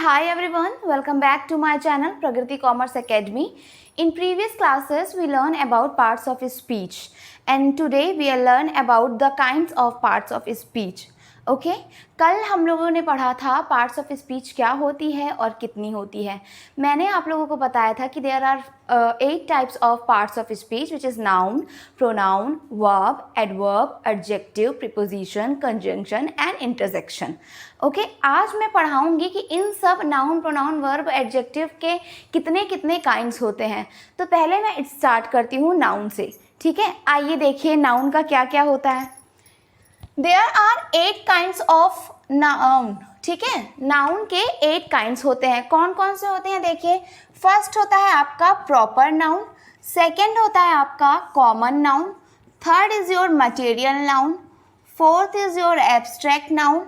Hi everyone, welcome back to my channel Pragriti Commerce Academy. In previous classes we learned about parts of speech and today we will learn about the kinds of parts of speech. Okay कल हम लोगों ने पढ़ा था parts of speech क्या होती है और कितनी होती है। मैंने आप लोगों को बताया था कि there are 8 types of parts of speech which is noun, pronoun, verb, adverb, adjective, preposition, conjunction and interjection. Okay आज मैं पढ़ाऊंगी कि इन सब नाउन, प्रोनाउन, वर्ब, एडजेक्टिव के कितने कितने काइंड्स होते हैं। तो पहले मैं स्टार्ट करती हूँ नाउन से, ठीक है। आइए देखिए नाउन का क्या क्या होता है। There are 8 kinds of noun, ठीक है। नाउन के 8 kinds होते हैं। कौन कौन से होते हैं देखिए। फर्स्ट होता है आपका प्रॉपर नाउन, सेकंड होता है आपका common noun, third is your material noun, fourth is your abstract noun,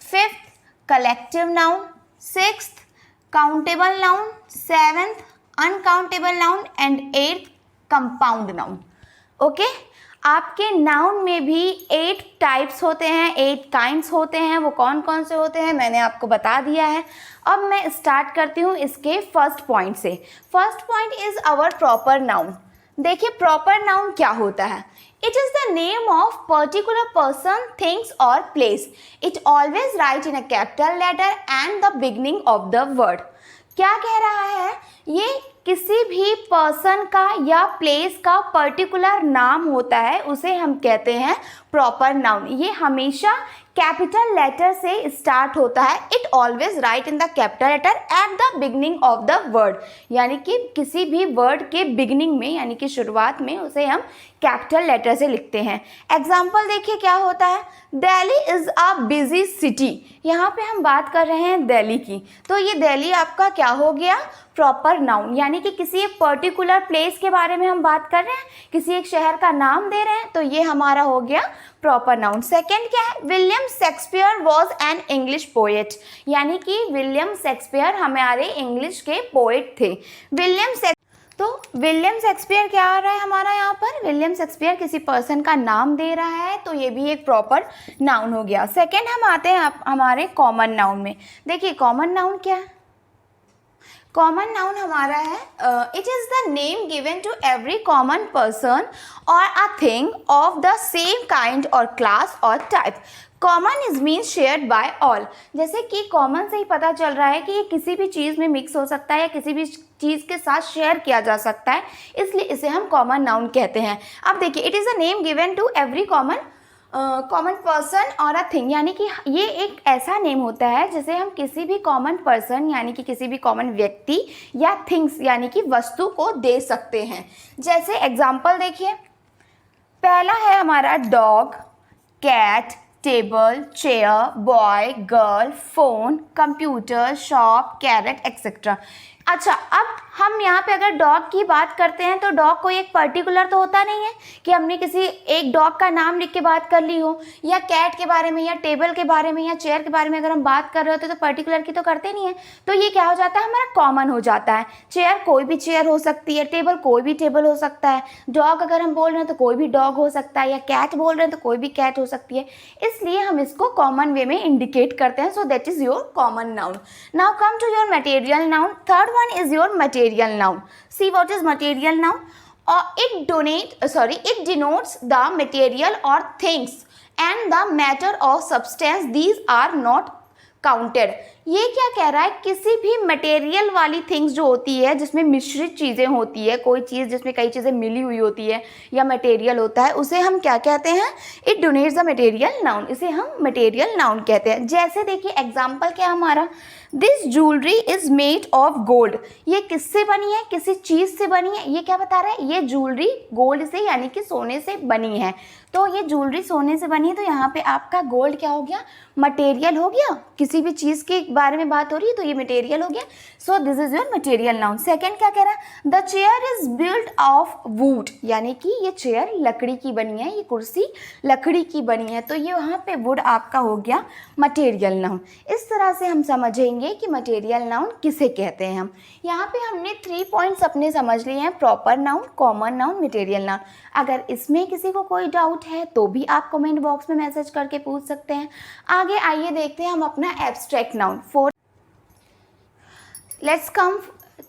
fifth collective noun, sixth countable noun, seventh uncountable noun and eighth compound noun. Okay आपके नाउन में भी 8 types होते हैं, 8 kinds होते हैं। वो कौन कौन से होते हैं मैंने आपको बता दिया है। अब मैं स्टार्ट करती हूँ इसके फर्स्ट पॉइंट से। First point is our proper noun. देखिए प्रॉपर नाउन क्या होता है। It is the name of particular person, things और place. It always write in a capital letter and the beginning of the word. क्या कह रहा है, ये किसी भी पर्सन का या प्लेस का पर्टिकुलर नाम होता है, उसे हम कहते हैं प्रॉपर नाउन। ये हमेशा कैपिटल लेटर से स्टार्ट होता है। It always write in the capital letter at the beginning of the word, यानी कि किसी भी वर्ड के बिगनिंग में यानी कि शुरुआत में उसे हम कैपिटल लेटर से लिखते हैं। एग्जाम्पल देखिए क्या होता है। Delhi is a busy city. यहाँ पे हम बात कर रहे हैं दिल्ली की, तो ये दिल्ली आपका क्या हो गया, प्रॉपर नाउन। यानी कि किसी एक पर्टिकुलर प्लेस के बारे में हम बात कर रहे हैं, किसी एक शहर का नाम दे रहे हैं, तो ये हमारा हो गया प्रॉपर नाउन। सेकंड क्या है, William Shakespeare was an English poet. यानी कि विलियम शेक्सपियर हमारे इंग्लिश के पोएट थे। तो विलियम शेक्सपियर क्या आ रहा है हमारा यहाँ पर, विलियम शेक्सपियर किसी पर्सन का नाम दे रहा है, तो ये भी एक प्रॉपर नाउन हो गया। सेकंड हम आते हैं हमारे कॉमन नाउन में। देखिए कॉमन नाउन क्या है। कॉमन नाउन हमारा है it is the name given to every common person और a thing of the same kind और क्लास और type. Common is mean shared by all. जैसे कि कॉमन से ही पता चल रहा है कि ये किसी भी चीज़ में मिक्स हो सकता है या किसी भी चीज़ के साथ शेयर किया जा सकता है, इसलिए इसे हम कॉमन नाउन कहते हैं। अब देखिए it is a name given to every common person और अ थिंग, यानी कि ये एक ऐसा नेम होता है जिसे हम किसी भी कॉमन पर्सन यानी कि किसी भी कॉमन व्यक्ति या थिंग्स यानी कि वस्तु को दे सकते हैं। जैसे एग्जाम्पल देखिए, पहला है हमारा dog, cat, table, chair, boy, girl, phone, computer, shop, carrot etcetera. अच्छा अब हम यहाँ पे अगर डॉग की बात करते हैं तो डॉग कोई एक पर्टिकुलर तो होता नहीं है कि हमने किसी एक डॉग का नाम लिख के बात कर ली हो, या कैट के बारे में या टेबल के बारे में या चेयर के बारे में अगर हम बात कर रहे होते तो पर्टिकुलर की तो करते नहीं है। तो ये क्या हो जाता है, हमारा कॉमन हो जाता है। चेयर कोई भी चेयर हो सकती है, टेबल कोई भी टेबल हो सकता है, डॉग अगर हम बोल रहे हैं तो कोई भी डॉग हो सकता है, या कैट बोल रहे हैं तो कोई भी कैट हो सकती है। इसलिए हम इसको कॉमन वे में इंडिकेट करते हैं। So that is your common noun. Now come to your material noun. Third one is your material noun. See what is material noun? It denotes the material or things and the matter of substance. These are not counted. ये क्या कह रहा है, किसी भी material वाली things जो होती है जिसमें मिश्रित चीज़ें होती है, कोई चीज़ जिसमें कई चीज़ें मिली हुई होती है या मटेरियल होता है, उसे हम क्या कहते हैं, it denotes the material noun. इसे हम मटेरियल नाउन कहते हैं। जैसे देखिए एग्जाम्पल क्या हमारा, this jewellery is made of gold. ये किससे बनी है, किसी चीज़ से बनी है। ये क्या बता रहा है, ये ज्वेलरी गोल्ड से यानी कि सोने से बनी है। तो ये ज्वेलरी सोने से बनी है, तो यहाँ पे आपका गोल्ड क्या हो गया, मटेरियल हो गया। किसी भी चीज़ के बारे में बात हो रही है तो ये मटेरियल हो गया। So this is your material noun. Second क्या कह रहा है, the chair is built of would. यानी कि ये चेयर लकड़ी की बनी है, ये कुर्सी लकड़ी की बनी है, तो ये वहाँ पे वुड आपका हो गया मटेरियल नाउन। इस तरह से हम समझेंगे कि मटेरियल नाउन किसे कहते हैं। हम यहाँ पे हमने 3 पॉइंट्स अपने समझ लिए हैं, proper noun, common noun, material noun. अगर इसमें किसी को कोई डाउट है तो भी आप कमेंट बॉक्स में मैसेज करके पूछ सकते हैं। आगे आइए देखते हैं हम अपना abstract noun. Let's come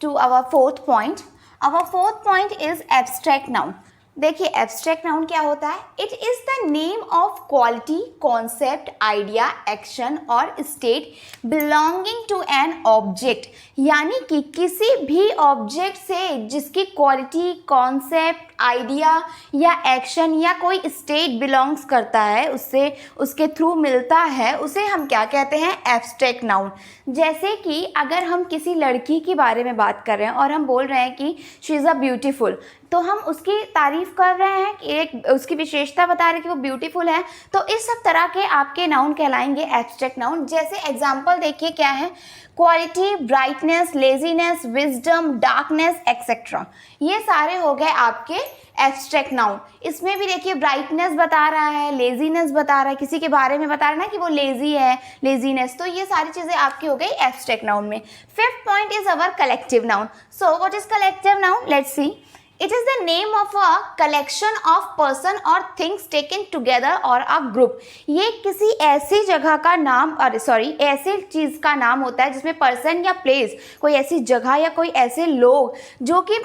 to our fourth point. Our fourth point is abstract noun. देखिए एब्स्ट्रैक्ट नाउन क्या होता है? It is the name of quality, concept, idea, action और state belonging to an object, यानी कि किसी भी ऑब्जेक्ट से जिसकी क्वालिटी, कॉन्सेप्ट, आइडिया या एक्शन या कोई स्टेट बिलोंग्स करता है, उससे उसके थ्रू मिलता है, उसे हम क्या कहते हैं? Abstract noun. जैसे कि अगर हम किसी लड़की के बारे में बात कर रहे हैं और हम बोल रहे हैं कि शी इज़ अ ब्यूटीफुल, तो हम उसकी तारीफ़ कर रहे हैं कि एक उसकी विशेषता बता रहे हैं कि वो ब्यूटीफुल है, तो इस सब तरह के आपके नाउन कहलाएंगे एब्स्ट्रैक्ट नाउन। जैसे एग्जांपल देखिए क्या है? Quality, brightness, laziness, wisdom, darkness etcetera, ये सारे हो गए आपके एब्स्ट्रैक्ट नाउन। इसमें भी देखिए ब्राइटनेस बता रहा है, लेजीनेस बता रहा है, किसी के बारे में बता रहा है ना कि वो लेजी है, लेजीनेस, तो ये सारी चीज़ें आपकी हो गई एब्स्ट्रैक्ट नाउन में। Fifth point is our collective noun. So what is collective noun? Let's see. It is the name of a collection of person or things taken together or a group. ये किसी ऐसी जगह का नाम, ऐसी चीज़ का नाम होता है जिसमें पर्सन या प्लेस, कोई ऐसी जगह या कोई ऐसे लोग जो कि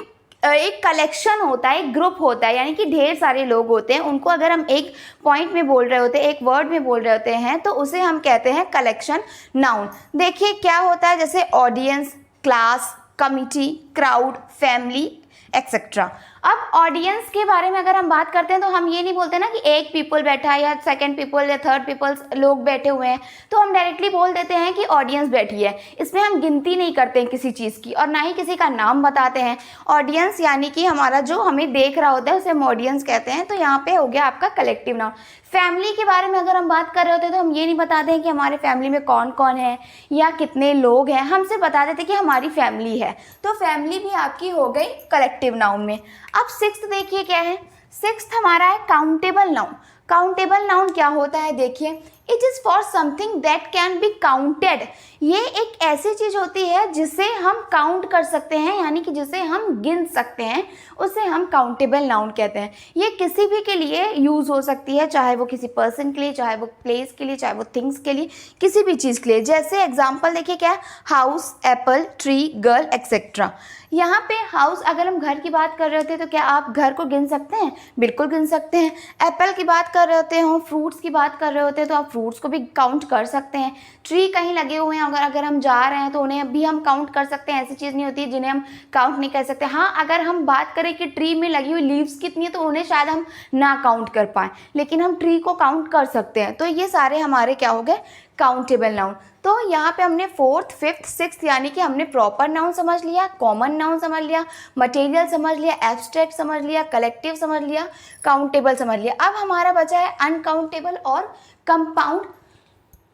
एक कलेक्शन होता है, एक ग्रुप होता है, यानी कि ढेर सारे लोग होते हैं, उनको अगर हम एक पॉइंट में बोल रहे होते हैं, एक वर्ड में बोल रहे होते हैं, तो उसे हम कहते हैं कलेक्शन नाउन। देखिए क्या होता है, जैसे audience, class, committee, crowd, family etcetera. अब ऑडियंस के बारे में अगर हम बात करते हैं तो हम ये नहीं बोलते ना कि एक पीपल बैठा है या सेकंड पीपल या थर्ड पीपल लोग बैठे हुए हैं, तो हम डायरेक्टली बोल देते हैं कि ऑडियंस बैठी है। इसमें हम गिनती नहीं करते हैं किसी चीज़ की और ना ही किसी का नाम बताते हैं। ऑडियंस यानी कि हमारा जो हमें देख रहा होता है उसे हम ऑडियंस कहते हैं। तो यहाँ पे हो गया आपका कलेक्टिव नाउन। फैमिली के बारे में अगर हम बात कर रहे होते हैं तो हम ये नहीं बताते हैं कि हमारे फैमिली में कौन कौन है या कितने लोग हैं, हम सिर्फ बता देते हैं कि हमारी फैमिली है। तो फैमिली भी आपकी हो गई कलेक्टिव नाउन में। अब सिक्स्थ देखिए क्या है? सिक्स्थ हमारा है काउंटेबल नाउन। काउंटेबल नाउन क्या होता है? देखिए, it is for something that can be counted. ये एक ऐसी चीज़ होती है जिसे हम काउंट कर सकते हैं, यानी कि जिसे हम गिन सकते हैं, उसे हम काउंटेबल नाउन कहते हैं। ये किसी भी के लिए यूज़ हो सकती है, चाहे वो किसी पर्सन के लिए, चाहे वो प्लेस के लिए, चाहे वो थिंग्स के लिए, किसी भी चीज़ के लिए। जैसे एग्जाम्पल देखिए क्या है? House, Apple, tree, girl etcetera. यहाँ पे हाउस, अगर हम घर की बात कर रहे होते हैं तो क्या आप घर को गिन सकते हैं? बिल्कुल गिन सकते हैं। एप्पल की बात कर रहे होते हो, फ्रूट्स की बात कर रहे होते हैं तो आप फ्रूट्स को भी काउंट कर सकते हैं। ट्री कहीं लगे हुए हैं, अगर हम जा रहे हैं तो उन्हें भी हम काउंट कर सकते हैं। ऐसी चीज़ नहीं होती जिन्हें हम काउंट नहीं कर सकते। हाँ, अगर हम बात करें कि ट्री में लगी हुई लीव्स कितनी है तो उन्हें शायद हम ना काउंट कर पाएँ, लेकिन हम ट्री को काउंट कर सकते हैं। तो ये सारे हमारे क्या हो गए? Countable noun. तो यहाँ पे हमने फोर्थ, फिफ्थ, सिक्स्थ, यानी कि हमने प्रॉपर नाउन समझ लिया, कॉमन नाउन समझ लिया, मटेरियल समझ लिया, एब्स्ट्रैक्ट समझ लिया, कलेक्टिव समझ लिया, काउंटेबल समझ लिया। अब हमारा बचा है अनकाउंटेबल और कंपाउंड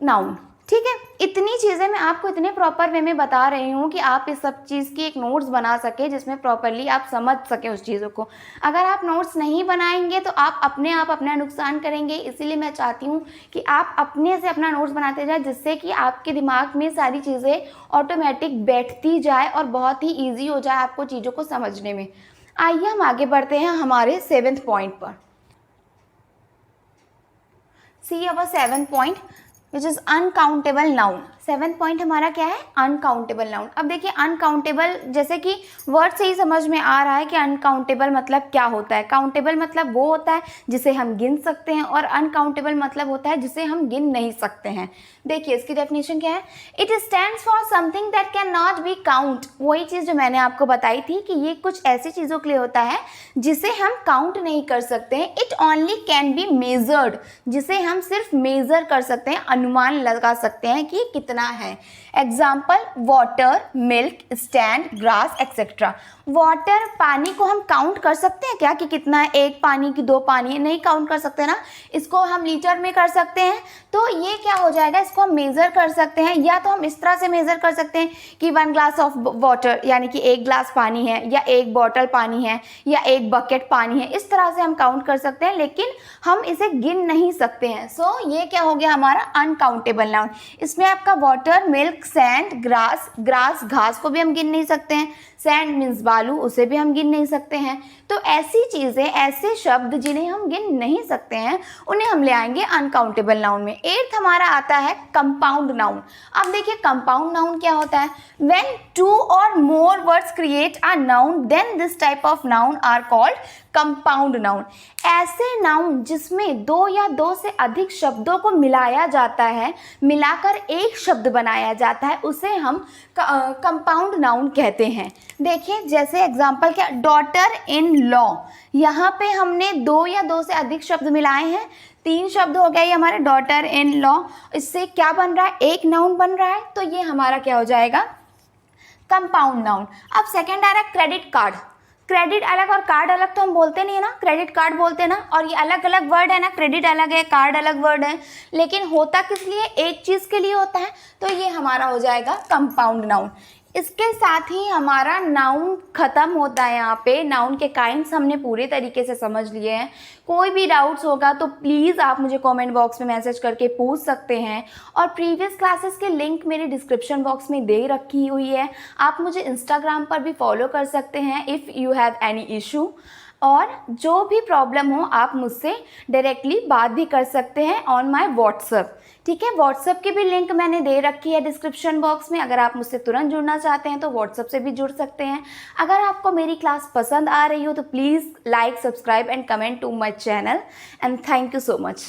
नाउन। ठीक है, इतनी चीज़ें मैं आपको इतने प्रॉपर वे में बता रही हूँ कि आप इस सब चीज़ की एक नोट्स बना सके जिसमें प्रॉपरली आप समझ सकें उस चीज़ों को। अगर आप नोट्स नहीं बनाएंगे तो आप अपना नुकसान करेंगे। इसीलिए मैं चाहती हूँ कि आप अपने से अपना नोट्स बनाते जाए, जिससे कि आपके दिमाग में सारी चीज़ें ऑटोमेटिक बैठती जाए और बहुत ही ईजी हो जाए आपको चीज़ों को समझने में। आइए हम आगे बढ़ते हैं हमारे 7th पॉइंट पर। सी अवर 7th point which is uncountable noun. 7th point हमारा क्या है? Uncountable noun. अब देखिए अनकाउंटेबल, जैसे कि वर्ड से ही समझ में आ रहा है कि अनकाउंटेबल मतलब क्या होता है। काउंटेबल मतलब वो होता है जिसे हम गिन सकते हैं और अनकाउंटेबल मतलब होता है जिसे हम गिन नहीं सकते हैं। देखिए इसकी डेफिनेशन क्या है? It stands for something that can not be count. वही चीज़ जो मैंने आपको बताई थी कि ये कुछ ऐसी चीज़ों के लिए होता है जिसे हम काउंट नहीं कर सकते हैं। It only can be measured, जिसे हम सिर्फ मेज़र कर सकते हैं, अनुमान लगा सकते हैं कि कितना है। Example water, milk, stand, grass etcetera. Water, पानी को हम काउंट कर सकते हैं क्या कि कितना है? एक पानी की, 2 पानी है? नहीं काउंट कर सकते ना। इसको हम लीटर में कर सकते हैं, तो ये क्या हो जाएगा? इसको हम मेज़र कर सकते हैं। या तो हम इस तरह से मेज़र कर सकते हैं कि 1 ग्लास ऑफ वाटर, यानी कि 1 ग्लास पानी है, या 1 बॉटल पानी है, या 1 बकेट पानी है। इस तरह से हम काउंट कर सकते हैं, लेकिन हम इसे गिन नहीं सकते हैं। सो ये क्या हो गया हमारा? Uncountable noun. इसमें आपका वाटर, मिल्क, सैंड, ग्रास, घास को भी हम गिन नहीं सकते हैं। सैंड मीन्स बालू, उसे भी हम गिन नहीं सकते हैं। तो ऐसी चीज़ें, ऐसे शब्द जिन्हें हम गिन नहीं सकते हैं, उन्हें हम ले आएंगे अनकाउंटेबल नाउन में। 8th हमारा आता है कंपाउंड नाउन। अब देखिए कंपाउंड नाउन क्या होता है, when 2 or more words create a noun then this type of noun are called compound noun. ऐसे नाउन जिसमें 2 या 2 से अधिक शब्दों को मिलाया जाता है, मिलाकर एक शब्द बनाया जाता है, उसे हम कंपाउंड नाउन कहते हैं। देखिए जैसे एग्जांपल क्या, डॉटर इन लॉ, यहाँ पे हमने 2 या 2 से अधिक शब्द मिलाए हैं, 3 शब्द हो गए ये हमारे डॉटर इन लॉ। इससे क्या बन रहा है, एक नाउन बन रहा है, तो ये हमारा क्या हो जाएगा, कंपाउंड नाउन। अब सेकंड आ रहा है क्रेडिट कार्ड। क्रेडिट अलग और कार्ड अलग तो हम बोलते नहीं है ना, क्रेडिट कार्ड बोलते हैं ना, और ये अलग अलग वर्ड है ना, क्रेडिट अलग है, कार्ड अलग वर्ड है, लेकिन होता किस लिए, एक चीज़ के लिए होता है, तो ये हमारा हो जाएगा कंपाउंड नाउन। इसके साथ ही हमारा नाउन खत्म होता है। यहाँ पे नाउन के काइंड्स हमने पूरे तरीके से समझ लिए हैं। कोई भी डाउट्स होगा तो प्लीज़ आप मुझे कमेंट बॉक्स में मैसेज करके पूछ सकते हैं, और प्रीवियस क्लासेस के लिंक मेरे डिस्क्रिप्शन बॉक्स में दे रखी हुई है। आप मुझे इंस्टाग्राम पर भी फॉलो कर सकते हैं if you have any issue, और जो भी प्रॉब्लम हो आप मुझसे डायरेक्टली बात भी कर सकते हैं ऑन माय व्हाट्सएप। ठीक है, व्हाट्सएप की भी लिंक मैंने दे रखी है डिस्क्रिप्शन बॉक्स में। अगर आप मुझसे तुरंत जुड़ना चाहते हैं तो व्हाट्सएप से भी जुड़ सकते हैं। अगर आपको मेरी क्लास पसंद आ रही हो तो please like, subscribe and comment to my channel, and thank you so much.